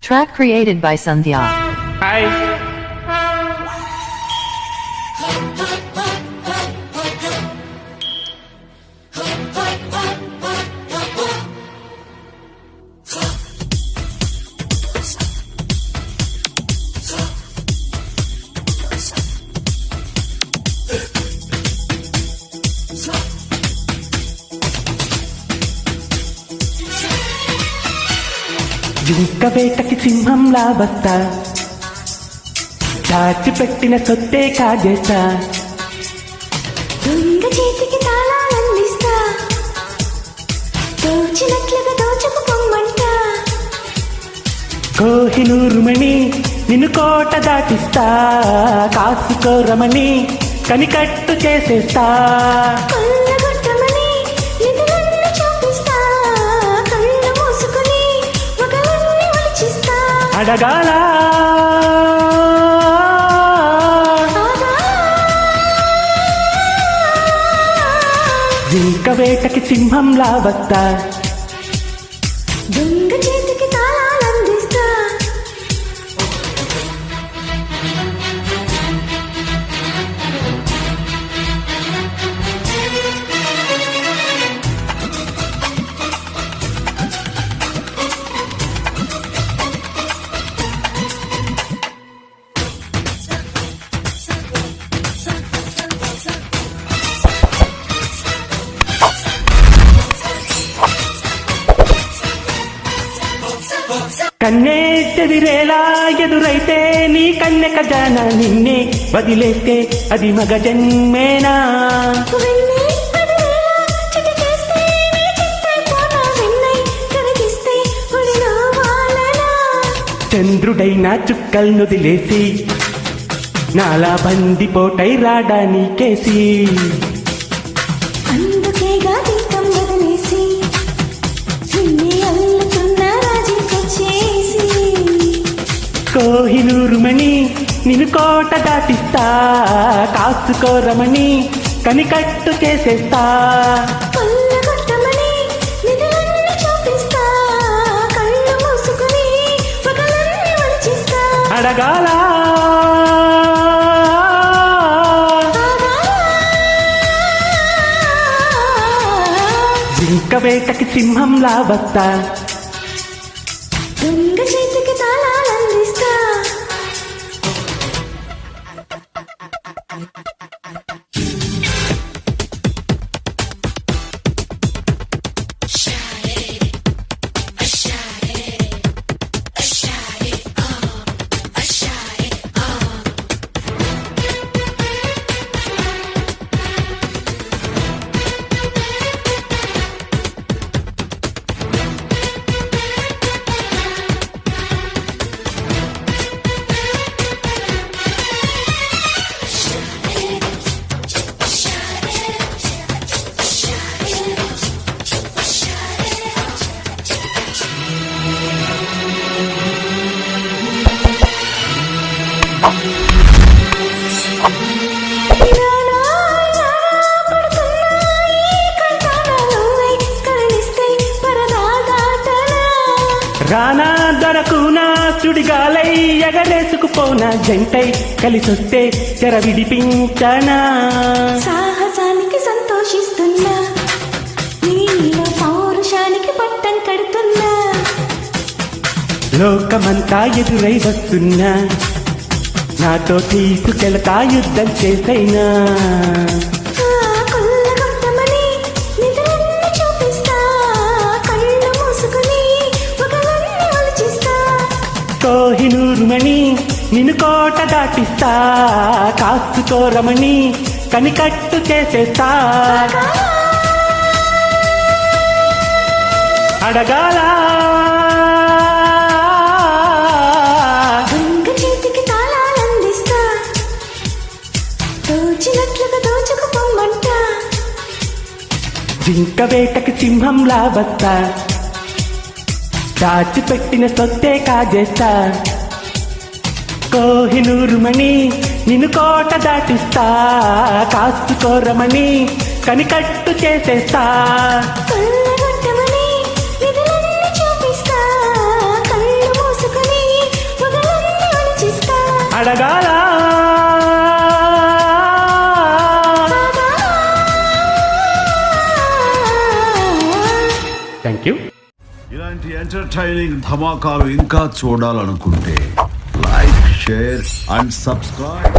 Track created by Sandhya. Hi. జింక వేటకి సింహంలా వస్తా, దాచిపెట్టిన సొత్తే కాజేస్తా, దొంగ చేతికి తాళాలందిస్తా, దోచినట్లుగా దోచుకుపోమ్మంట. కోహినూరుమణి నిన్ను కోట దాటిస్తా, కాసుకోరమని కనికట్టు చేసేస్తా. కొల్లగొట్టమని నిధులన్నీ చూపిస్తా, కళ్ళు మూసుకుని ఒకవన్నీ ఒలిచిస్తా. అడగాల జింక వేటకి సింహంలా వస్తా, దొంగ చేతికి తాళాలందిస్తా. కన్నేటెదిరేలా ఎదురైతే నీ కన్నె ఖజానా, నిన్నే వదిలేస్తే అది మగ జన్మేనా. వెన్నై పదివేల చిటికేస్తే నీ చిత్తైపోనా, వెన్నై కరిగిస్తే ఒడిలో వాలనా. చంద్రుడైనా చుక్కల్నొదిలేసి నాలా బందిపోటై రాడా నీకేసి. అందుకేగా దీపం వదిలేసి నిన్నే అల్లుతున్న రాజీకొచ్చేసి. కోహినూరుమణి నిన్ను కోట దాటిస్తా, కాసుకోరమని కనికట్టు చేసేస్తా. కొల్లగొట్టమని నిధులన్నీ చూపిస్తా, కళ్ళు మూసుకుని పగలన్నీ ఒలిచిస్తా. అడగాల జింక వేటకి సింహంలా వస్తా, దొంగ చేతికి తాళాలందిస్తా. రానా దొరకునా సుడిగాలై ఎగరేసుకుపోనా, జంటై కలిసొస్తే చెర విడిపించనా. సాహసానికి సంతోషిస్తున్నా, నీలో పౌరుషానికి పట్టం కడుతున్నా. లోకమంతా ఎదురై వస్తున్నా, నాతో తీసుకెళతా యుద్ధం చేసైనా. కొల్లగొట్టమని నిధులన్నీ చూపిస్తా, కళ్ళు మూసుకుని ఒకవన్నీ ఒలిచిస్తా. కోహినూరుమణి నిన్ను కోట దాటిస్తా, కాసుకోరమని కనికట్టు చేసేస్తా. అడగాల దొంగ చేతికి తాళాలందిస్తా, దోచినట్లుగా దోచుకుపోమ్మంట. జింక వేటకి సింహంలా వస్తా, దాచిపెట్టిన సొత్తే కాజేస్తా. కోహినూరుమణి నిన్ను కోట దాటిస్తా, కాసుకోరమని కనికట్టు చేసేస్తా. కొల్లగొట్టమని నిధులన్నీ చూపిస్తా, కళ్ళు మూసుకుని అడగాల థ్యాంక్ యూ. ఇలాంటి ఎంటర్టైనింగ్ ధమాకాలు ఇంకా చూడాలనుకుంటే లైక్ షేర్ అండ్ సబ్స్క్రైబ్